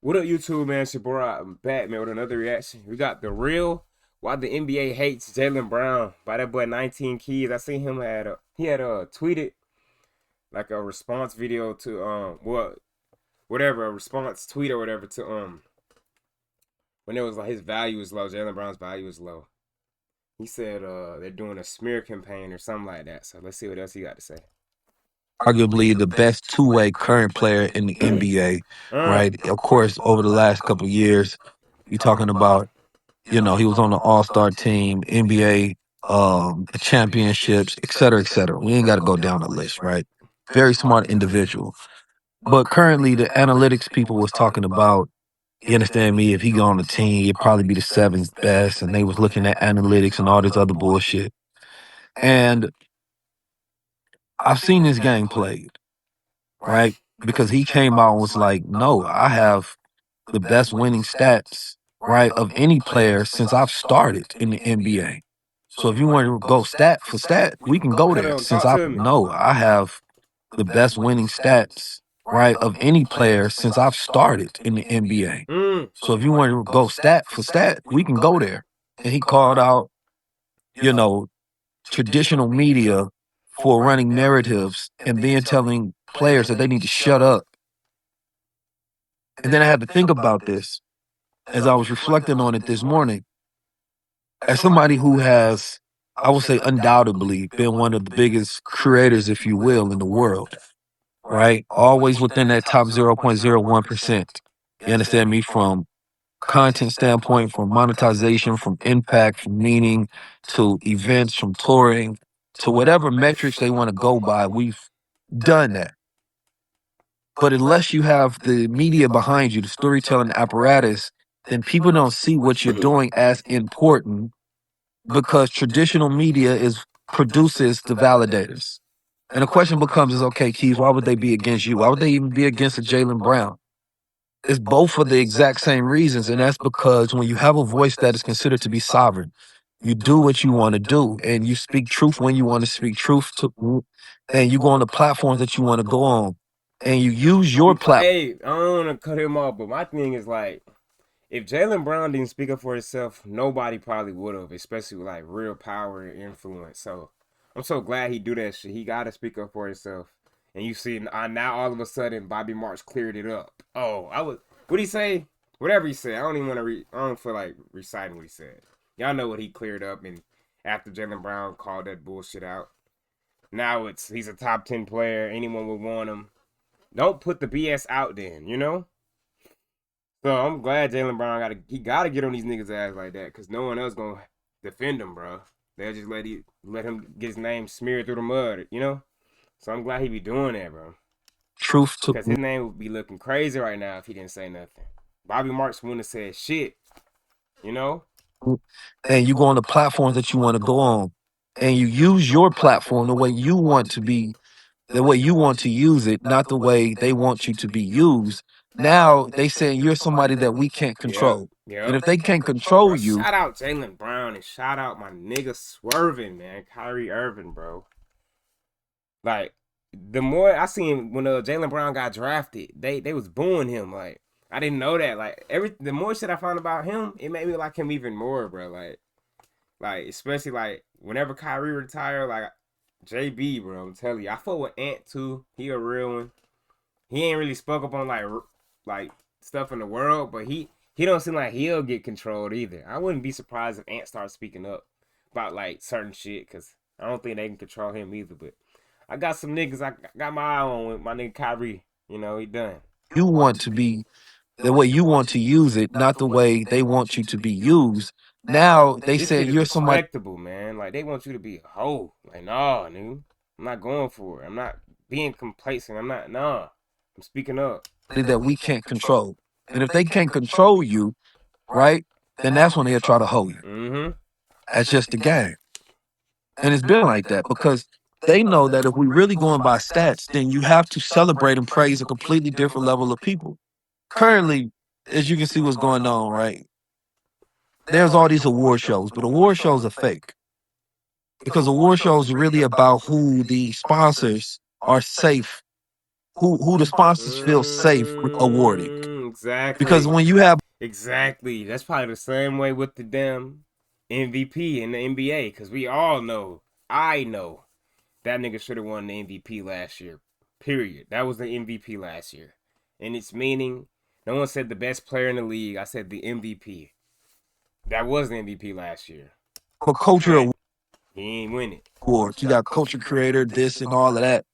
What up, YouTube, man? It's your boy, I'm back, man, with another reaction. We got the real why the NBA hates Jaylen Brown by that boy 19 Keys. I seen him he had tweeted like a response video to whatever, a response tweet or whatever to when it was like his value is low, Jaylen Brown's value is low. He said they're doing a smear campaign or something like that. So let's see what else he got to say. Arguably the best two-way current player in the NBA, uh, right? Of course, over the last couple of years, you're talking about, he was on the All-Star team, NBA championships, et cetera, et cetera. We ain't got to go down the list, right? Very smart individual. But currently, the analytics people was talking about, you understand me, if he go on the team, he'd probably be the seventh best, and they was looking at analytics and all this other bullshit. And I've seen this game played, right? Because he came out and was like, no, I have the best winning stats, right, of any player since I've started in the NBA. So if you want to go stat for stat, we can go Hold there. on, Since talk I to me. know I have the best winning stats, right, of any player since I've started in the NBA. Mm. So if you want to go stat for stat, we can go there. And he called out, you know, traditional media for running narratives and then telling players that they need to shut up. And then I had to think about this as I was reflecting on it this morning. As somebody who has, I would say, undoubtedly been one of the biggest creators, if you will, in the world, right? Always within that top 0.01%. You understand me? From content standpoint, from monetization, from impact, from meaning, to events, from touring, to whatever metrics they want to go by, we've done that. But unless you have the media behind you, the storytelling apparatus, then people don't see what you're doing as important because traditional media is produces the validators. And the question becomes is, okay, Keys, why would they be against you? Why would they even be against a Jaylen Brown? It's both for the exact same reasons, and that's because when you have a voice that is considered to be sovereign, you do what you want to do, and you speak truth when you want to speak truth to, and you go on the platforms that you want to go on, and you use your platform. Hey, I don't want to cut him off, but my thing is like, if Jaylen Brown didn't speak up for himself, nobody probably would have, especially with like real power and influence. So I'm so glad he do that shit. He got to speak up for himself. And you see, now all of a sudden Bobby Marks cleared it up. Oh, what did he say? Whatever he said. I don't even want to. I don't feel like reciting what he said. Y'all know what he cleared up, and after Jaylen Brown called that bullshit out, now he's a top 10 player. Anyone would want him. Don't put the BS out then, you know? So I'm glad Jaylen Brown gotta get on these niggas' ass like that, cause no one else gonna defend him, bro. They'll just let him get his name smeared through the mud, you know. So I'm glad he be doing that, bro. Truth to, Cause his name would be looking crazy right now if he didn't say nothing. Bobby Marks wouldn't have said shit, you know. and you go on the platforms that you want to go on, and you use your platform the way you want to be, the way you want to use it, not the way they want you to be used. Now they saying you're somebody that we can't Yep, control. And yep. if they can't control Bro, you, shout out Jaylen Brown and shout out my nigga Swerving, man, Kyrie Irving, bro. Like the more I seen when Jaylen Brown got drafted, they was booing him. Like I didn't know that. Like the more shit I found about him, it made me like him even more, bro. Like especially like whenever Kyrie retired, like JB, bro. I'm telling you, I fought with Ant too. He a real one. He ain't really spoke up on like stuff in the world, but he don't seem like he'll get controlled either. I wouldn't be surprised if Ant starts speaking up about like certain shit, cause I don't think they can control him either. But I got some niggas I got my eye on with my nigga Kyrie. You know, he done. you want to be the way you want to use it, not the way they want you to be used. Now they This shit saying is you're somebody respectable, man. Like they want you to be a hoe. Like, nah, nigga. I'm not going for it. I'm not being complacent. I'm not nah. I'm speaking up. that we can't control. And if they can't control you, right, then that's when they'll try to hold you. Mm-hmm. That's just the game. And it's been like that because they know that if we really going by stats, then you have to celebrate and praise a completely different level of people. Currently, as you can see what's going on, right? There's all these award shows, but award shows are fake because award shows are really about who the sponsors are safe, who the sponsors feel safe with awarding. Because Exactly. when you have Exactly. That's probably the same way with the damn MVP in the NBA. Cause we all know, I know, that nigga should have won the MVP last year. Period. That was the MVP last year. And its meaning, no one said the best player in the league. I said the MVP. That was the MVP last year. a culture And he ain't win it. awards, you got culture creator, this and all of that.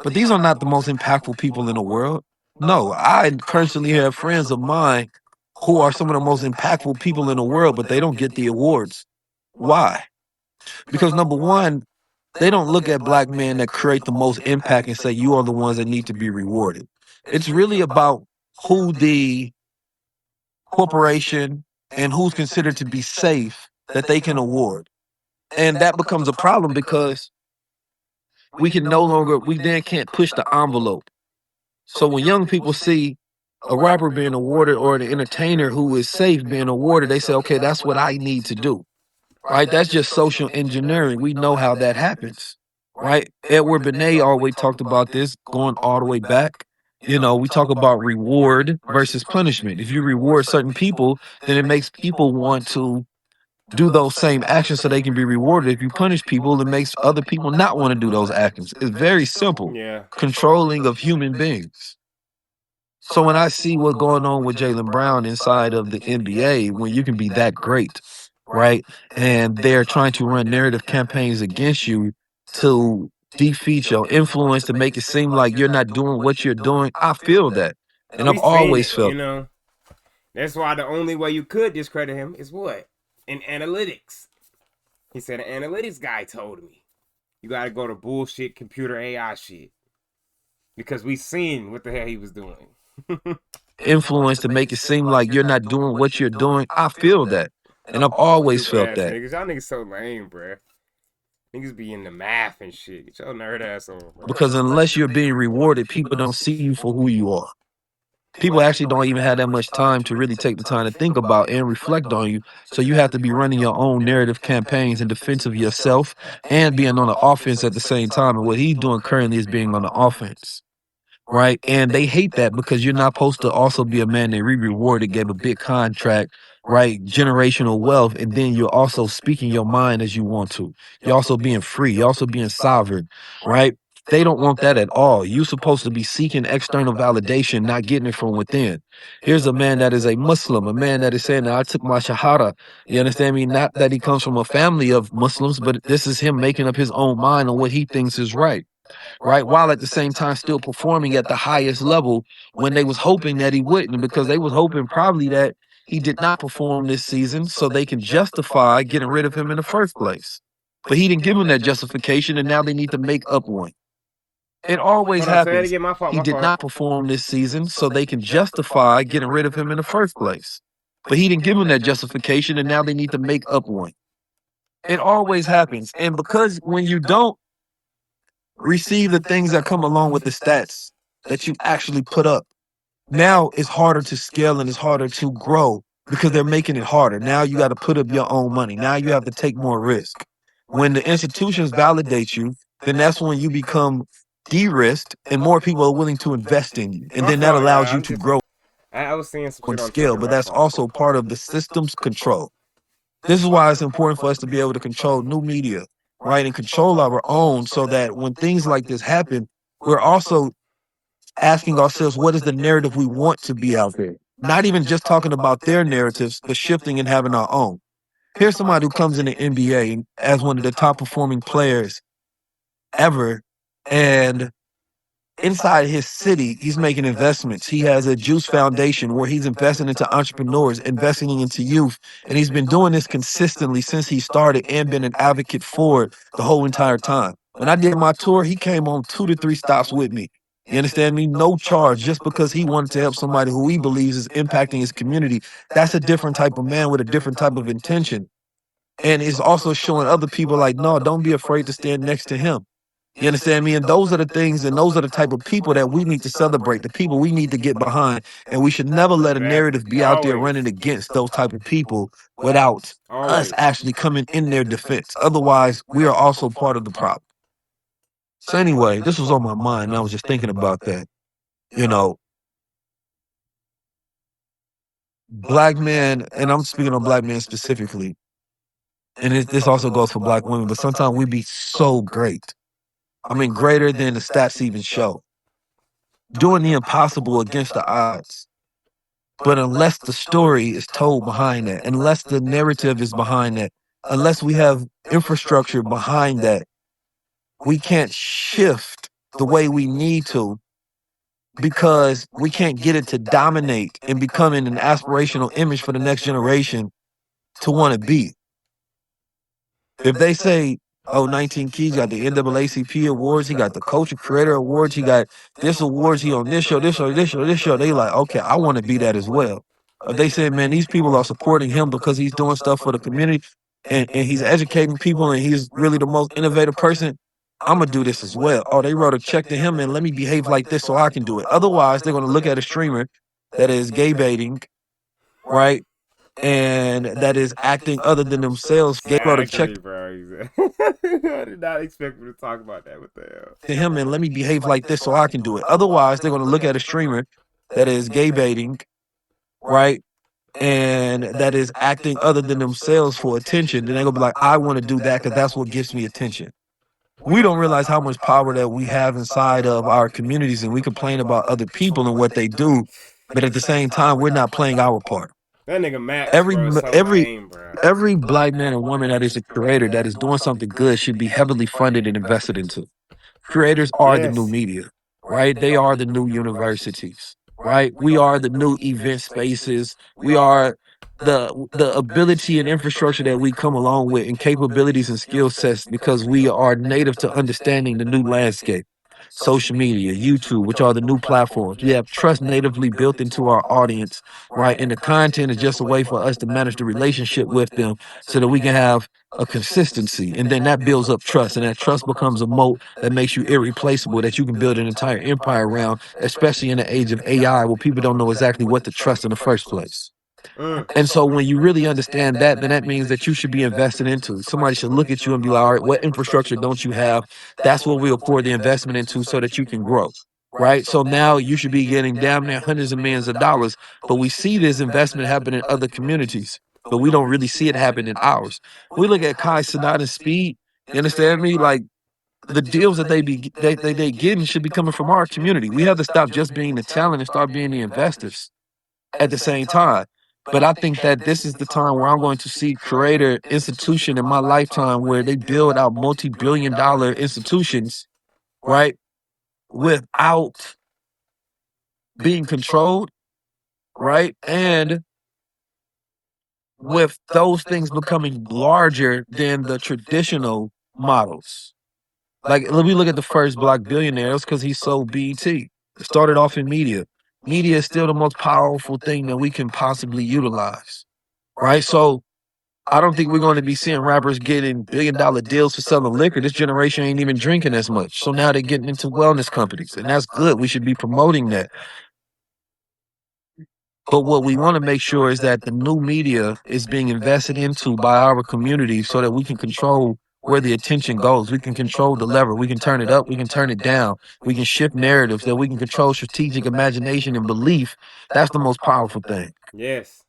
But these are not the most impactful people in the world. No, I personally have friends of mine who are some of the most impactful people in the world, but they don't get the awards. Why? Because number one, they don't look at black men that create the most impact and say you are the ones that need to be rewarded. It's really about who the corporation and who's considered to be safe that they can award. And that becomes a problem because we then can't push the envelope. So when young people see a rapper being awarded or an entertainer who is safe being awarded, they say, okay, that's what I need to do. Right? That's just social engineering. We know how that happens. Right? Edward Benet always talked about this going all the way back. You know, we talk about reward versus punishment. If you reward certain people, then it makes people want to do those same actions so they can be rewarded. If you punish people, it makes other people not want to do those actions. It's very simple. Yeah. Controlling of human beings. So when I see what's going on with Jaylen Brown inside of the NBA, when you can be that great, right? And they're trying to run narrative campaigns against you to defeat your influence, to make it seem like you're not doing what you're doing. I feel that. And We I've seen always it, you felt know. That's why the only way you could discredit him is what? In analytics. He said an analytics guy told me. You gotta go to bullshit computer AI shit. Because we seen what the hell he was doing. influence to make it seem like you're not doing what you're doing. I feel that. And I've always Stupid felt ass that. niggas. Y'all niggas so lame, bruh. Niggas be in the math and shit. Get your nerd ass on, bro. Because unless you're being rewarded, people don't see you for who you are. People actually don't even have that much time to really take the time to think about and reflect on you. So you have to be running your own narrative campaigns in defense of yourself and being on the offense at the same time. And what he's doing currently is being on the offense. Right. And they hate that because you're not supposed to also be a man that rewarded, gave a big contract, right? Generational wealth. And then you're also speaking your mind as you want to. You're also being free. You're also being sovereign, right? They don't want that at all. You're supposed to be seeking external validation, not getting it from within. Here's a man that is a Muslim, a man that is saying that I took my Shahada. You understand me? Not that he comes from a family of Muslims, but this is him making up his own mind on what he thinks is right, right? While at the same time still performing at the highest level when they was hoping that he wouldn't, because they was hoping probably that he did not perform this season so they can justify getting rid of him in the first place. But he didn't give them that justification, and now they need to make up one. It always Hold on, say it happens. again. My fault, He my did fault. not perform this season so they can justify getting rid of him in the first place. But he didn't give them that justification, and now they need to make up one. It always happens. And because when you don't receive the things that come along with the stats that you actually put up, now it's harder to scale and it's harder to grow because they're making it harder. Now you got to put up your own money. Now you have to take more risk. When the institutions validate you, then that's when you become de-risked and more people are willing to invest in you. And My then that fault, allows y'all. you I'm to just. grow I was seeing some and shit on scale. Twitter. But My that's fault. also part of the system's control. This is why it's important for us to be able to control new media, right? And control our own so that when things like this happen, we're also asking ourselves, what is the narrative we want to be out there? Not even just talking about their narratives, but shifting and having our own. Here's somebody who comes in the NBA as one of the top performing players ever, and inside his city, he's making investments. He has a Juice Foundation where he's investing into entrepreneurs, investing into youth. And he's been doing this consistently since he started and been an advocate for it the whole entire time. When I did my tour, he came on 2 to 3 stops with me. You understand me? No charge, just because he wanted to help somebody who he believes is impacting his community. That's a different type of man with a different type of intention. And it's also showing other people like, no, don't be afraid to stand next to him. You understand me? And those are the things and those are the type of people that we need to celebrate, the people we need to get behind. And we should never let a narrative Exactly. be out there Always. running against those type of people without us Always. actually coming in their defense. Otherwise, we are also part of the problem. So anyway, this was on my mind and I was just thinking about that. You know, black men, and I'm speaking on black men specifically, and this also goes for black women, but sometimes we be so great. I mean, greater than the stats even show, doing the impossible against the odds. But unless the story is told behind that, unless the narrative is behind that, unless we have infrastructure behind that, we can't shift the way we need to because we can't get it to dominate and becoming an aspirational image for the next generation to want to be. If they say, oh, 19 Keys got the NAACP awards, he got the Culture Creator Awards, he got this awards, he on this show, this show, this show, this show, they like, okay, I want to be that as well. If they say, man, these people are supporting him because he's doing stuff for the community and he's educating people and he's really the most innovative person, I'm gonna do this as well. Oh, they wrote a check to him and let me behave like this so I can do it. Otherwise, they're gonna look at a streamer that is gay baiting, right? And that is acting other than themselves. Gay wrote a check Exactly, bro. Exactly. I did not expect me to talk about that. What the hell? to him and let me behave like this so I can do it. Otherwise, they're going to look at a streamer that is gay baiting, right? And that is acting other than themselves for attention. Then they're going to be like, I want to do that because that's what gives me attention. We don't realize how much power that we have inside of our communities, and we complain about other people and what they do. But at the same time, we're not playing our part. That nigga Max, Every bro, is so every lame, bro. every black man and woman that is a creator that is doing something good should be heavily funded and invested into. Creators are the new Yes. media, right? They are the new universities, right? We are the new event spaces. We are the ability and infrastructure that we come along with and capabilities and skill sets because we are native to understanding the new landscape. Social media, YouTube, which are the new platforms. We have trust natively built into our audience, right? And the content is just a way for us to manage the relationship with them so that we can have a consistency. And then that builds up trust. And that trust becomes a moat that makes you irreplaceable, that you can build an entire empire around, especially in the age of AI where people don't know exactly what to trust in the first place. Mm. And so when you really understand that, then that means that you should be invested into. Somebody should look at you and be like, all right, what infrastructure don't you have? That's what we'll pour the investment into so that you can grow. Right. So now you should be getting damn near hundreds of millions of dollars. But we see this investment happen in other communities, but we don't really see it happen in ours. We look at Kai Sinat and Speed. You understand me? Like the deals that they getting should be coming from our community. We have to stop just being the talent and start being the investors at the same time. But I think that this is the time where I'm going to see creator institution in my lifetime where they build out multi-billion-dollar institutions, right? Without being controlled, right? And with those things becoming larger than the traditional models. Like, let me look at the first black billionaire. It's because he sold BET. It started off in media. Media is still the most powerful thing that we can possibly utilize, right? So I don't think we're going to be seeing rappers getting billion-dollar deals for selling liquor. This generation ain't even drinking as much. So now they're getting into wellness companies, and that's good. We should be promoting that. But what we want to make sure is that the new media is being invested into by our community so that we can control where the attention goes. We can control the lever. We can turn it up. We can turn it down. We can shift narratives, that we can control strategic imagination and belief. That's the most powerful thing. Yes.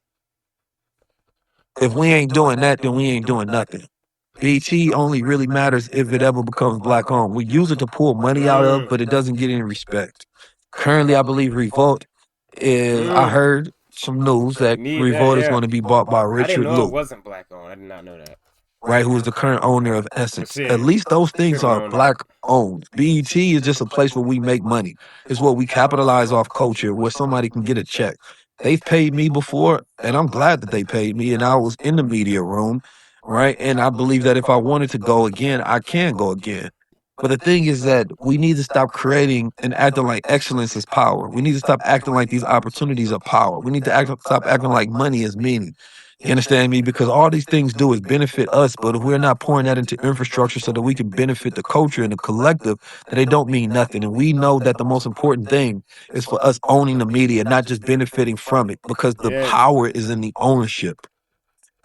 If we ain't doing that, then we ain't doing nothing. BT only really matters if it ever becomes black owned. We use it to pull money out of, Mm. but it doesn't get any respect. Currently, I believe Revolt is, I Mm. heard some news that Need that, Revolt is yeah. going to be bought by I didn't Richard know it Liu, wasn't black owned. I did not know that. right? Who is the current owner of Essence. At Shit. least those Should things have are known that. black owned. BET is just a place where we make money. It's where we capitalize off culture, where somebody can get a check. They've paid me before, and I'm glad that they paid me, and I was in the media room, right? And I believe that if I wanted to go again, I can go again. But the thing is that we need to stop creating and acting like excellence is power. We need to stop acting like these opportunities are power. We need to stop acting like money is meaning. You understand me? Because all these things do is benefit us, but if we're not pouring that into infrastructure so that we can benefit the culture and the collective, then they don't mean nothing. And we know that the most important thing is for us owning the media, not just benefiting from it, because the Yes. power is in the ownership.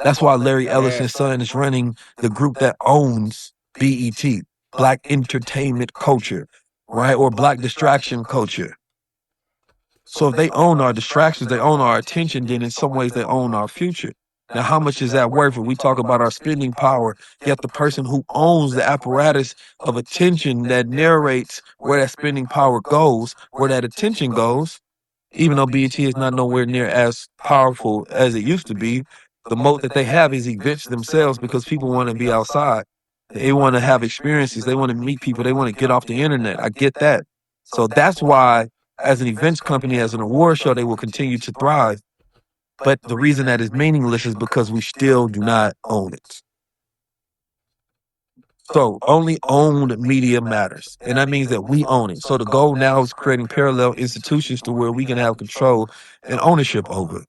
That's why Larry Ellison's Yes. son is running the group that owns BET, Black Entertainment Culture, right? Or Black Distraction Culture. So if they own our distractions, they own our attention, then in some ways they own our future. Now, how much is that worth? When we talk about our spending power, yet the person who owns the apparatus of attention that narrates where that spending power goes, where that attention goes, even though BET is not nowhere near as powerful as it used to be, the moat that they have is events themselves because people want to be outside. They want to have experiences. They want to meet people. They want to get off the internet. I get that. So that's why, as an events company, as an award show, they will continue to thrive. But the reason that is meaningless is because we still do not own it. So only owned media matters. And that means that we own it. So the goal now is creating parallel institutions to where we can have control and ownership over it.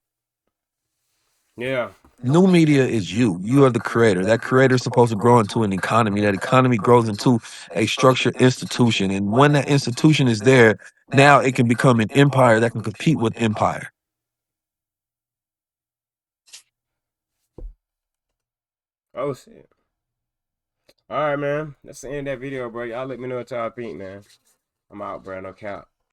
Yeah. New media is you. You are the creator. That creator is supposed to grow into an economy. That economy grows into a structured institution. And when that institution is there, now it can become an empire that can compete with empire. Oh shit. All right, man. That's the end of that video, bro. Y'all let me know what y'all think, man. I'm out, bro. No cap.